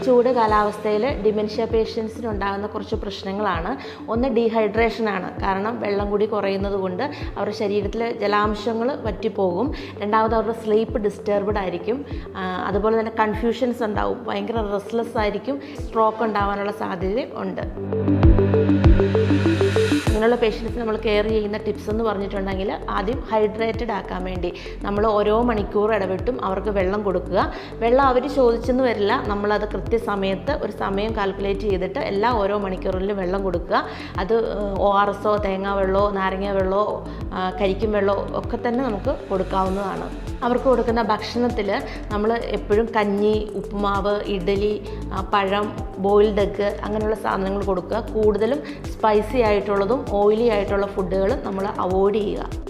ചൂട് കാലാവസ്ഥയിൽ ഡിമെൻഷ്യ പേഷ്യൻസിനുണ്ടാകുന്ന കുറച്ച് പ്രശ്നങ്ങളാണ്. ഒന്ന് ഡീഹൈഡ്രേഷനാണ്. കാരണം വെള്ളം കൂടി കുറയുന്നത് കൊണ്ട് അവരുടെ ശരീരത്തിൽ ജലാംശങ്ങൾ വറ്റിപ്പോകും. രണ്ടാമത് അവരുടെ സ്ലീപ്പ് ഡിസ്റ്റർബ്ഡ് ആയിരിക്കും. അതുപോലെ തന്നെ കൺഫ്യൂഷൻസ് ഉണ്ടാവും, ഭയങ്കര റെസ്റ്റ്ലെസ് ആയിരിക്കും, സ്ട്രോക്ക് ഉണ്ടാവാനുള്ള സാധ്യത ഉണ്ട്. ഇങ്ങനെയുള്ള പേഷ്യൻസിന് നമ്മൾ കെയർ ചെയ്യുന്ന ടിപ്സ് എന്ന് പറഞ്ഞിട്ടുണ്ടെങ്കിൽ ആദ്യം ഹൈഡ്രേറ്റഡ് ആക്കാൻ വേണ്ടി നമ്മൾ ഓരോ മണിക്കൂർ ഇടവിട്ടും അവർക്ക് വെള്ളം കൊടുക്കുക. വെള്ളം അവർ ചോദിച്ചെന്ന് വരില്ല, നമ്മളത് കൃത്യസമയത്ത് ഒരു സമയം കാൽക്കുലേറ്റ് ചെയ്തിട്ട് ഓരോ മണിക്കൂറിലും വെള്ളം കൊടുക്കുക. അത് ORS, തേങ്ങാ വെള്ളമോ നാരങ്ങ വെള്ളമോ കരിക്കും വെള്ളമോ ഒക്കെ തന്നെ നമുക്ക് കൊടുക്കാവുന്നതാണ്. അവർക്ക് കൊടുക്കുന്ന ഭക്ഷണത്തിൽ നമ്മൾ എപ്പോഴും കഞ്ഞി, ഉപ്പുമാവ്, ഇഡ്ഡലി, പഴം, ബോയിൽഡ് എഗ്ഗ് അങ്ങനെയുള്ള സാധനങ്ങൾ കൊടുക്കുക. കൂടുതലും സ്പൈസി ആയിട്ടുള്ളതും ഓയിലി ആയിട്ടുള്ള ഫുഡുകൾ നമ്മൾ അവോയ്ഡ് ചെയ്യുക.